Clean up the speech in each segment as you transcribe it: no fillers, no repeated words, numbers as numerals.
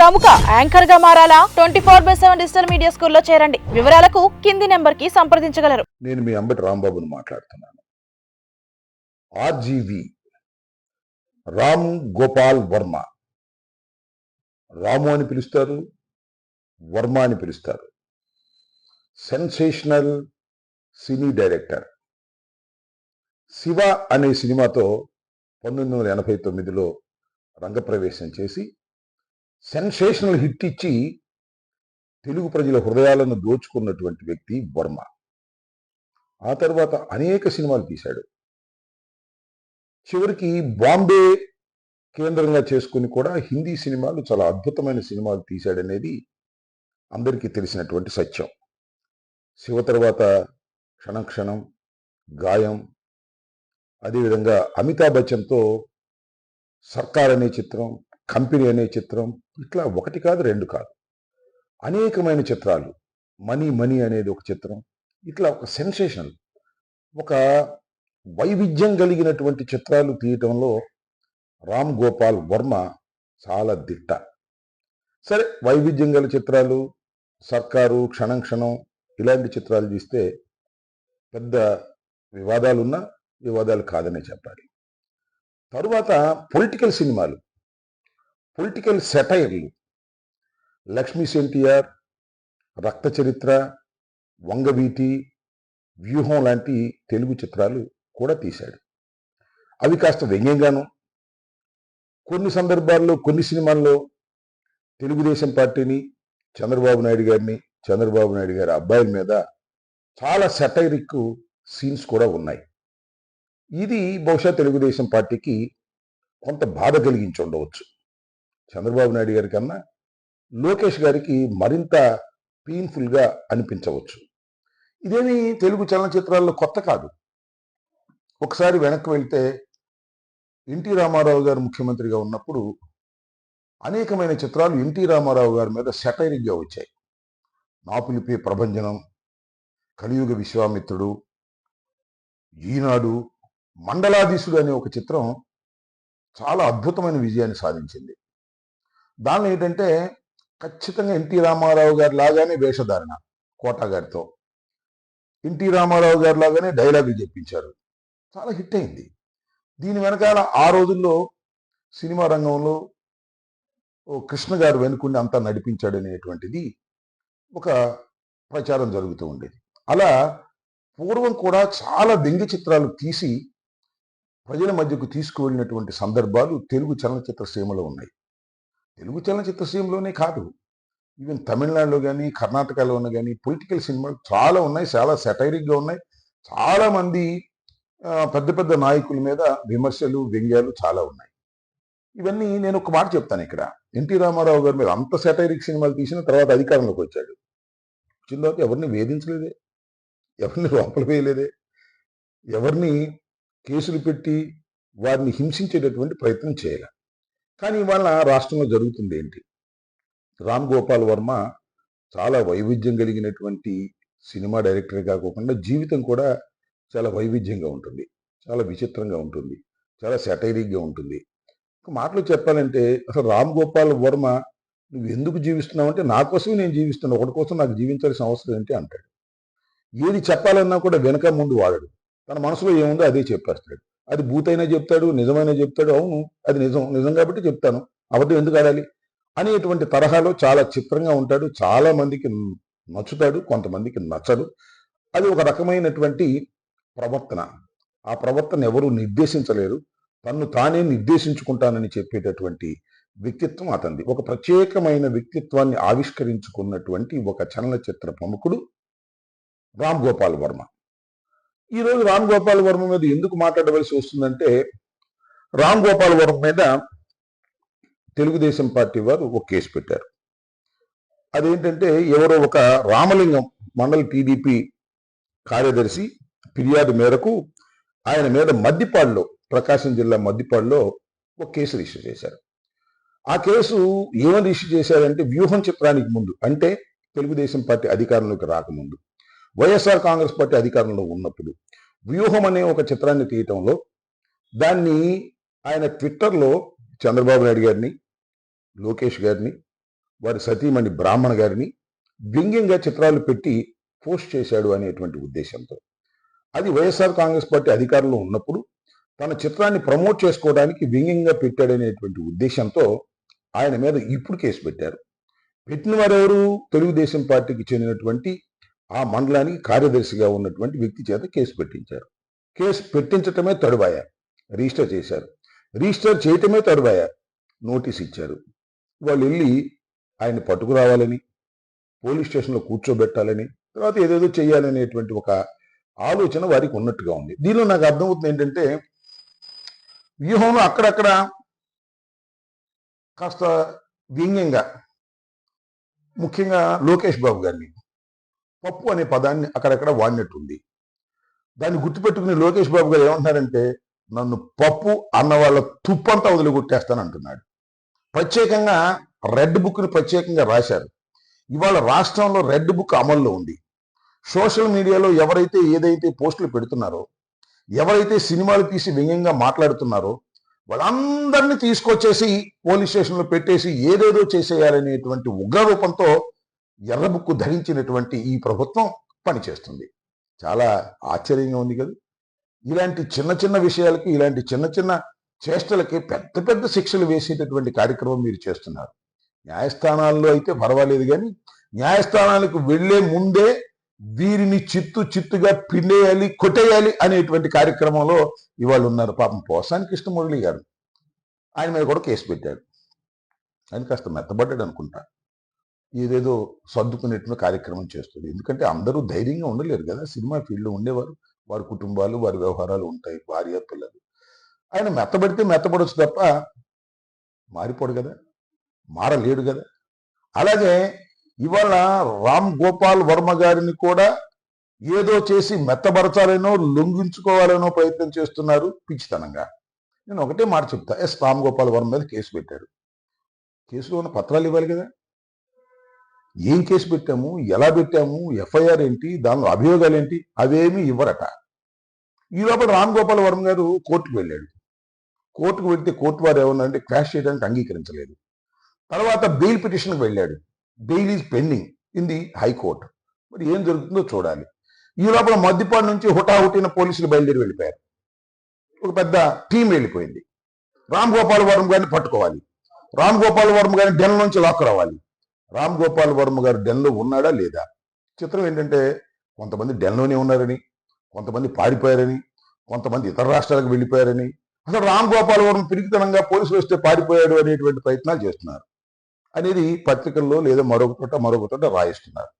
ప్రముఖ యాంకర్ గా మారాలా? 24/7 digital media స్కూల్లో చేరండి. వివరాలకు కింది నెంబర్ కి సంప్రదించగలరు. నేను మీ అంబటి రాంబాబుని మాట్లాడుతున్నాను. ఆర్జీవి రామ్ గోపాల్ వర్మ, రాము అని పిలుస్తారు, వర్మ అని పిలుస్తారు. సెన్సేషనల్ సినీ డైరెక్టర్. శివ అనే సినిమాతో 1989లో రంగప్రవేశం చేసి సెన్సేషనల్ హిట్ ఇచ్చి తెలుగు ప్రజల హృదయాలను దోచుకున్నటువంటి వ్యక్తి వర్మ. ఆ తర్వాత అనేక సినిమాలు తీశాడు. చివరికి బాంబే కేంద్రంగా చేసుకుని కూడా హిందీ సినిమాలు, చాలా అద్భుతమైన సినిమాలు తీశాడనేది అందరికీ తెలిసినటువంటి సత్యం. శివ తర్వాత క్షణం క్షణం, గాయం, అదేవిధంగా అమితాబ్ బచ్చన్తో సర్కార్ అనే చిత్రం, కంపెనీ అనే చిత్రం, ఇట్లా ఒకటి కాదు రెండు కాదు అనేకమైన చిత్రాలు. మనీ మనీ అనేది ఒక చిత్రం. ఇట్లా ఒక సెన్సేషనల్, ఒక వైవిధ్యం కలిగినటువంటి చిత్రాలు తీయటంలో రామ్ గోపాల్ వర్మ చాలా దిట్ట. సరే, వైవిధ్యం గల చిత్రాలు, సర్కారు, క్షణం క్షణం ఇలాంటి చిత్రాలు తీస్తే పెద్ద వివాదాలున్నా వివాదాలు కాదనే చెప్పాలి. తరువాత పొలిటికల్ సినిమాలు, పొలిటికల్ సెటైర్లు, లక్ష్మీ ఎన్టీఆర్, రక్త చరిత్ర, వంగవీటి, వ్యూహం లాంటి తెలుగు చిత్రాలు కూడా తీశాడు. అవి కాస్త వ్యంగ్యంగాను, కొన్ని సందర్భాల్లో కొన్ని సినిమాల్లో తెలుగుదేశం పార్టీని, చంద్రబాబు నాయుడు గారిని, చంద్రబాబు నాయుడు గారి అబ్బాయిల మీద చాలా సెటైరిక్ సీన్స్ కూడా ఉన్నాయి. ఇది బహుశా తెలుగుదేశం పార్టీకి కొంత బాధ కలిగించి ఉండవచ్చు. చంద్రబాబు నాయుడు గారి కన్నా లోకేష్ గారికి మరింత పెయిన్ఫుల్గా అనిపించవచ్చు. ఇదేమి తెలుగు చలనచిత్రాల్లో కొత్త కాదు. ఒకసారి వెనక్కి వెళ్తే ఎన్టీ రామారావు గారు ముఖ్యమంత్రిగా ఉన్నప్పుడు అనేకమైన చిత్రాలు ఎన్టీ రామారావు గారి మీద సెటైరిక్గా వచ్చాయి. నా పిలిపే ప్రభంజనం, కలియుగ విశ్వామిత్రుడు, ఈనాడు, మండలాధీశుడు అనే ఒక చిత్రం చాలా అద్భుతమైన విజయాన్ని సాధించింది. దానిలో ఏంటంటే ఖచ్చితంగా ఎన్టీ రామారావు గారి లాగానే వేషధారణ, కోటా గారితో ఎన్టీ రామారావు గారి లాగానే డైలాగులు చెప్పించారు. చాలా హిట్ అయింది. దీని వెనకాల ఆ రోజుల్లో సినిమా రంగంలో కృష్ణ గారు వెనుకుండి అంతా నడిపించాడు అనేటువంటిది ఒక ప్రచారం జరుగుతూ ఉండేది. అలా పూర్వం కూడా చాలా వ్యంగ్య చిత్రాలు తీసి ప్రజల మధ్యకు తీసుకువెళ్ళినటువంటి సందర్భాలు తెలుగు చలనచిత్ర సీమలో ఉన్నాయి. తెలుగు చలనచిత్ర సీమలోనే కాదు, ఈవెన్ తమిళనాడులో కానీ కర్ణాటకలోనే కానీ పొలిటికల్ సినిమాలు చాలా ఉన్నాయి, చాలా సెటైరిక్గా ఉన్నాయి. చాలా మంది పెద్ద పెద్ద నాయకుల మీద విమర్శలు, వ్యంగ్యాలు చాలా ఉన్నాయి. ఇవన్నీ నేను ఒక మాట చెప్తాను ఇక్కడ. ఎన్టీ రామారావు గారి మీద అంత సెటైరిక్ సినిమాలు తీసిన తర్వాత అధికారంలోకి వచ్చాడు. వచ్చిన తర్వాత ఎవరిని వేధించలేదే, ఎవరిని లోపల వేయలేదే, ఎవరిని కేసులు పెట్టి వారిని హింసించేటటువంటి ప్రయత్నం చేయాలి. కానీ ఇవాళ రాష్ట్రంలో జరుగుతుంది ఏంటి? రామ్ గోపాల్ వర్మ చాలా వైవిధ్యం కలిగినటువంటి సినిమా డైరెక్టర్ కాకుండా జీవితం కూడా చాలా వైవిధ్యంగా ఉంటుంది, చాలా విచిత్రంగా ఉంటుంది, చాలా సెటైరిక్గా ఉంటుంది. ఒక మాటలో చెప్పాలంటే అసలు రామ్ గోపాల్ వర్మ నువ్వు ఎందుకు జీవిస్తున్నావు అంటే, నా కోసమే నేను జీవిస్తున్నాను, ఒకటి కోసం నాకు జీవించాల్సిన అవసరం ఏంటి అంటాడు. ఏది చెప్పాలన్నా కూడా వెనక ముందు వాడడు. తన మనసులో ఏముందో అదే చెప్పేస్తాడు. అది భూతైనా చెప్తాడు, నిజమైనా చెప్తాడు. అవును, అది నిజం, నిజం కాబట్టి చెప్తాను, అబద్ధం ఎందుకు ఆడాలి అనేటువంటి తరహాలో చాలా చిత్రంగా ఉంటాడు. చాలా మందికి నచ్చుతాడు, కొంతమందికి నచ్చడు. అది ఒక రకమైనటువంటి ప్రవర్తన. ఆ ప్రవర్తన ఎవరు నిర్దేశించలేరు, తన్ను తానే నిర్దేశించుకుంటానని చెప్పేటటువంటి వ్యక్తిత్వం అతనిది. ఒక ప్రత్యేకమైన వ్యక్తిత్వాన్ని ఆవిష్కరించుకున్నటువంటి ఒక చలనచిత్ర ప్రముఖుడు రామ్ గోపాల్ వర్మ. ఈరోజు రామ్ గోపాల్ వర్మ మీద ఎందుకు మాట్లాడవలసి వస్తుందంటే, రామ్ గోపాల్ వర్మ మీద తెలుగుదేశం పార్టీ వారు ఒక కేసు పెట్టారు. అదేంటంటే, ఎవరో ఒక రామలింగం మండల టీడీపీ కార్యదర్శి ఫిర్యాదు మేరకు ఆయన మీద మద్దిపాడులో, ప్రకాశం జిల్లా మద్దిపాడులో ఒక కేసు రిజిస్టర్ చేశారు. ఆ కేసు ఏమని రిజిస్టర్ చేశారంటే, వ్యూహం చిత్రానికి ముందు, అంటే తెలుగుదేశం పార్టీ అధికారంలోకి రాకముందు, వైఎస్ఆర్ కాంగ్రెస్ పార్టీ అధికారంలో ఉన్నప్పుడు వ్యూహం అనే ఒక చిత్రాన్ని తీయటంలో దాన్ని ఆయన ట్విట్టర్లో చంద్రబాబు నాయుడు గారిని, లోకేష్ గారిని, వారి సతీమణి బ్రాహ్మణ గారిని వ్యంగ్యంగా చిత్రాలు పెట్టి పోస్ట్ చేశాడు అనేటువంటి ఉద్దేశంతో. అది వైఎస్ఆర్ కాంగ్రెస్ పార్టీ అధికారంలో ఉన్నప్పుడు తన చిత్రాన్ని ప్రమోట్ చేసుకోవడానికి వ్యంగ్యంగా పెట్టాడనేటువంటి ఉద్దేశంతో ఆయన మీద ఇప్పుడు కేసు పెట్టారు. పెట్టిన వారెవరు? తెలుగుదేశం పార్టీకి చెందినటువంటి ఆ మండలానికి కార్యదర్శిగా ఉన్నటువంటి వ్యక్తి చేత కేసు పెట్టించారు. కేసు పెట్టించటమే తడువాయ, రిజిస్టర్ చేశారు. రిజిస్టర్ చేయటమే తడువాయ, నోటీస్ ఇచ్చారు. వాళ్ళు వెళ్ళి ఆయన్ని పట్టుకురావాలని, పోలీస్ స్టేషన్లో కూర్చోబెట్టాలని, తర్వాత ఏదేదో చేయాలనేటువంటి ఒక ఆలోచన వారికి ఉన్నట్టుగా ఉంది. దీనిలో నాకు అర్థమవుతుంది ఏంటంటే, వ్యూహంలో అక్కడక్కడ కాస్త వ్యంగ్యంగా, ముఖ్యంగా లోకేష్ బాబు గారిని పప్పు అనే పదాన్ని అక్కడక్కడ వాడినట్టుంది. దాన్ని గుర్తుపెట్టుకుని లోకేష్ బాబు గారు ఏమంటున్నారంటే, నన్ను పప్పు అన్న వాళ్ళ తుప్పంతా వదిలిగొట్టేస్తానంటున్నాడు. ప్రత్యేకంగా రెడ్ బుక్ని ప్రత్యేకంగా రాశారు. ఇవాళ రాష్ట్రంలో రెడ్ బుక్ అమల్లో ఉంది. సోషల్ మీడియాలో ఎవరైతే ఏదైతే పోస్టులు పెడుతున్నారో, ఎవరైతే సినిమాలు తీసి వ్యంగ్యంగా మాట్లాడుతున్నారో వాళ్ళందరినీ తీసుకొచ్చేసి పోలీస్ స్టేషన్లో పెట్టేసి ఏదేదో చేసేయాలనేటువంటి ఉగ్రరూపంతో ఎర్ర బుక్కు ధరించినటువంటి ఈ ప్రభుత్వం పనిచేస్తుంది. చాలా ఆశ్చర్యంగా ఉంది కదా. ఇలాంటి చిన్న చిన్న విషయాలకి, ఇలాంటి చిన్న చిన్న చేష్టలకి పెద్ద పెద్ద శిక్షలు వేసేటటువంటి కార్యక్రమం మీరు చేస్తున్నారు. న్యాయస్థానాల్లో అయితే పర్వాలేదు, కానీ న్యాయస్థానాలకు వెళ్లే ముందే వీరిని చిత్తుగా పిండేయాలి, కొట్టేయాలి అనేటువంటి కార్యక్రమంలో ఇవాళ ఉన్నారు. పాపం పోసాని కృష్ణమురళి గారు, ఆయన మీద కూడా కేసు పెట్టాడు. ఆయన కాస్త మెత్తబడ్డాడు అనుకుంటా. ఏదేదో సర్దుకునేటువంటి కార్యక్రమం చేస్తుంది. ఎందుకంటే అందరూ ధైర్యంగా ఉండలేరు కదా. సినిమా ఫీల్డ్లో ఉండేవారు, వారి కుటుంబాలు, వారి వ్యవహారాలు ఉంటాయి, భార్య పిల్లలు. ఆయన మెత్తబడితే మెత్తబడొచ్చు తప్ప మారిపోడు కదా, మారలేడు కదా. అలాగే ఇవాళ రామ్ గోపాల్ వర్మ గారిని కూడా ఏదో చేసి మెత్తబరచాలనో లొంగించుకోవాలనో ప్రయత్నం చేస్తున్నారు పిచ్చితనంగా. నేను ఒకటే మాట చెప్తా, రామ్ గోపాల్ వర్మ మీద కేసు పెట్టాడు. కేసులో ఉన్న పత్రాలు ఇవ్వాలి కదా. ఏం కేసు పెట్టాము, ఎలా పెట్టాము, ఎఫ్ఐఆర్ ఏంటి, దానిలో అభియోగాలు ఏంటి, అవేమీ ఇవ్వరట. ఈ లోపల రామ్ గోపాల్ వర్మ గారు కోర్టుకు వెళ్ళాడు. కోర్టుకు వెళ్తే కోర్టు వారు ఏమన్నారంటే క్వాష్ చేయడానికి అంగీకరించలేదు. తర్వాత బెయిల్ పిటిషన్కి వెళ్ళాడు. Bail is pending in the high court. మరి ఏం జరుగుతుందో చూడాలి. ఈ లోపల మద్దిపాడు నుంచి హుటాహుటిన పోలీసులు బయలుదేరి వెళ్ళిపోయారు. ఒక పెద్ద టీం వెళ్ళిపోయింది. రామ్ గోపాల్ వర్మ గారిని పట్టుకోవాలి, రామ్ గోపాల్ వర్మ గారిని డెన్ నుంచి లాక్కురావాలి. రామ్ గోపాల్ వర్మ గారు డెన్లో ఉన్నాడా లేదా? చిత్రం ఏంటంటే, కొంతమంది డెన్లోనే ఉన్నారని, కొంతమంది పారిపోయారని, కొంతమంది ఇతర రాష్ట్రాలకు వెళ్ళిపోయారని, అసలు రామ్ గోపాల్ వర్మ పిరికితనంగా పోలీసులు వస్తే పారిపోయాడు అనేటువంటి ప్రయత్నాలు చేస్తున్నారు అనేది పత్రికల్లో లేదా మరొక చోట రాయిస్తున్నారు.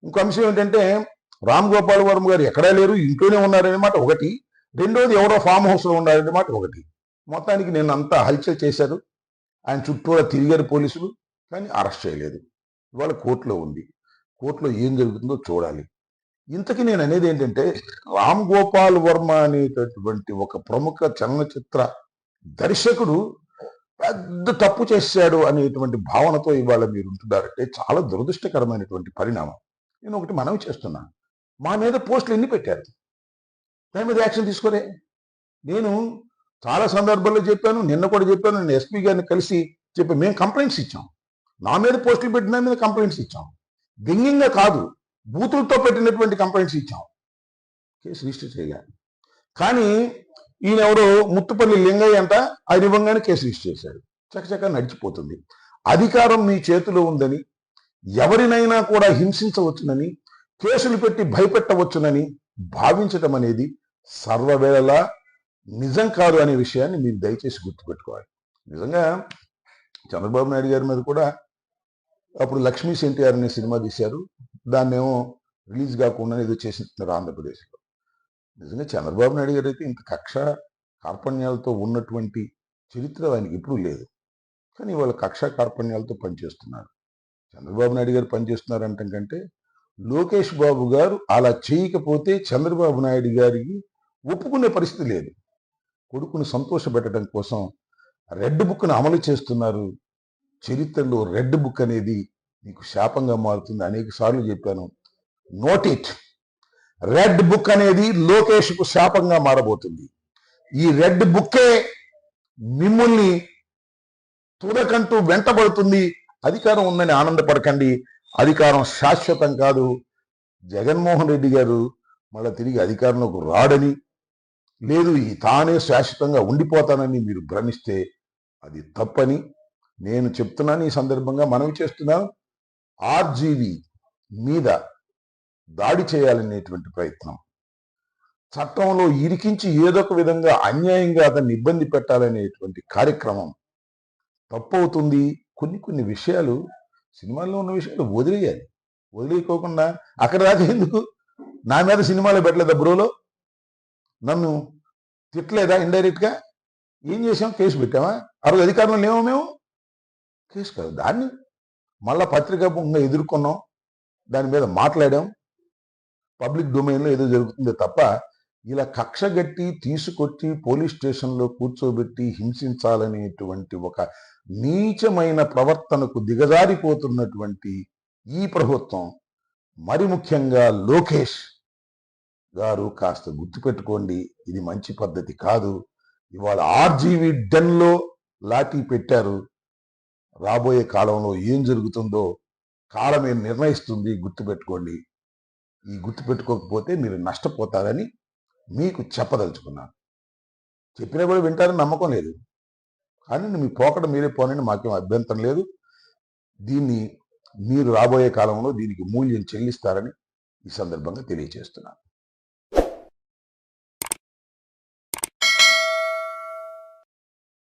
ఇంకో అంశం ఏంటంటే, రామ్ గోపాల్ వర్మ గారు ఎక్కడా లేరు, ఇంట్లోనే ఉన్నారనే మాట ఒకటి, రెండోది ఎవరో ఫామ్ హౌస్లో ఉన్నారనే మాట ఒకటి. మొత్తానికి నేను అంతా హల్చల్ చేశారు, ఆయన చుట్టూరా తిరిగారు పోలీసులు, కానీ అరెస్ట్ చేయలేదు. ఇవాళ కోర్టులో ఉంది. కోర్టులో ఏం జరుగుతుందో చూడాలి. ఇంతకీ నేను అనేది ఏంటంటే, రామ్ గోపాల్ వర్మ అనేటటువంటి ఒక ప్రముఖ చలనచిత్ర దర్శకుడు పెద్ద తప్పు చేశాడు అనేటువంటి భావనతో ఇవాళ మీరు ఉంటున్నారంటే చాలా దురదృష్టకరమైనటువంటి పరిణామం. నేను ఒకటి మనవి చేస్తున్నాను, మా మీద పోస్టులు ఎన్ని పెట్టారు, దాని మీద యాక్షన్ తీసుకోరే. నేను చాలా సందర్భాల్లో చెప్పాను, నిన్న కూడా చెప్పాను, నేను ఎస్పీ గారిని కలిసి చెప్పి మేము కంప్లైంట్స్ ఇచ్చాం. నా మీద పోస్టులు పెట్టిన మీద కంప్లైంట్స్ ఇచ్చాం. వ్యంగ్యంగా కాదు, బూతులతో పెట్టినటువంటి కంప్లైంట్స్ ఇచ్చాం. కేసు రిజిస్టర్ చేయాలి. కానీ ఈయన ఎవరో ముత్తుపల్లి లింగయ్య అంట, ఆయన ఇవ్వగానే కేసు రిజిస్టర్ చేశాడు. చకచకా నడిచిపోతుంది. అధికారం మీ చేతిలో ఉందని, ఎవరినైనా కూడా హింసించవచ్చునని, కేసులు పెట్టి భయపెట్టవచ్చునని భావించటం అనేది సర్వవేళలా నిజం కాదు అనే విషయాన్ని మీరు దయచేసి గుర్తుపెట్టుకోవాలి. నిజంగా చంద్రబాబు నాయుడు గారి మీద కూడా అప్పుడు లక్ష్మీ ఎన్టీఆర్ అనే సినిమా తీశారు, దాన్ని ఏమో రిలీజ్ కాకుండా ఏదో చేసిస్తున్నారు ఆంధ్రప్రదేశ్లో. నిజంగా చంద్రబాబు నాయుడు గారు అయితే ఇంత కక్ష కార్పణ్యాలతో ఉన్నటువంటి చరిత్ర ఆయనకి ఇప్పుడు లేదు. కానీ వాళ్ళ కక్ష కార్పణ్యాలతో పనిచేస్తున్నారు. చంద్రబాబు నాయుడు గారు పనిచేస్తున్నారు అంటాం కంటే, లోకేష్ బాబు గారు అలా చేయకపోతే చంద్రబాబు నాయుడు గారికి ఒప్పుకునే పరిస్థితి లేదు. కొడుకుని సంతోషపెట్టడం కోసం రెడ్ బుక్ను అమలు చేస్తున్నారు. చరిత్రలో రెడ్ బుక్ అనేది నీకు శాపంగా మారుతుంది. అనేక సార్లు చెప్పాను, నోట్ ఇట్. రెడ్ బుక్ అనేది లోకేష్కు శాపంగా మారబోతుంది. ఈ రెడ్ బుక్కే మిమ్మల్ని తుడకంటూ వెంటబడుతుంది అధికారం ఉందని ఆనందపడకండి. అధికారం శాశ్వతం కాదు. జగన్మోహన్ రెడ్డి గారు మళ్ళీ తిరిగి అధికారంలోకి రాడని, లేదు ఈ తానే శాశ్వతంగా ఉండిపోతానని మీరు భ్రమిస్తే అది తప్పని నేను చెప్తున్నాను. ఈ సందర్భంగా మనవి చేస్తున్నాను. ఆర్జీవి మీద దాడి చేయాలనేటువంటి ప్రయత్నం, చట్టంలో ఇరికించి ఏదో ఒక విధంగా అన్యాయంగా అతన్ని ఇబ్బంది పెట్టాలనేటువంటి కార్యక్రమం తప్పవుతుంది. కొన్ని విషయాలు, సినిమాల్లో ఉన్న విషయాలు వదిలేయాలి. వదిలేయకోకుండా అక్కడ దాకా ఎందుకు? నా మీద సినిమాలో పెట్టలేదా బ్రోలో? నన్ను తిట్టలేదా ఇండైరెక్ట్గా? ఏం చేసాం? కేసు పెట్టామా? ఆ రోజు అధికారంలో లేమో మేము? కేసు కాదు, దాన్ని మళ్ళా పత్రికాముఖంగా ఎదుర్కొన్నాం, దాని మీద మాట్లాడాం. పబ్లిక్ డొమైన్లో ఏదో జరుగుతుందే తప్ప ఇలా కక్షగట్టి తీసుకొచ్చి పోలీస్ స్టేషన్లో కూర్చోబెట్టి హింసించాలనేటువంటి ఒక నీచమైన ప్రవర్తనకు దిగజారిపోతున్నటువంటి ఈ ప్రభుత్వం, మరి ముఖ్యంగా లోకేష్ గారు కాస్త గుర్తుపెట్టుకోండి. ఇది మంచి పద్ధతి కాదు. ఇవాళ ఆర్జీవి డెన్లో లాఠీ పెట్టారు. రాబోయే కాలంలో ఏం జరుగుతుందో కాలమే నిర్ణయిస్తుంది. గుర్తుపెట్టుకోండి. ఈ గుర్తుపెట్టుకోకపోతే మీరు నష్టపోతారని మీకు చెప్పదలుచుకున్నాను. చెప్పినా కూడా వింటారని నమ్మకం లేదు. కానీ మీ పోకడ మీరే పోనని మాకేం అభ్యంతరం లేదు. దీన్ని మీరు రాబోయే కాలంలో దీనికి మూల్యం చెల్లిస్తారని ఈ సందర్భంగా తెలియజేస్తున్నాను.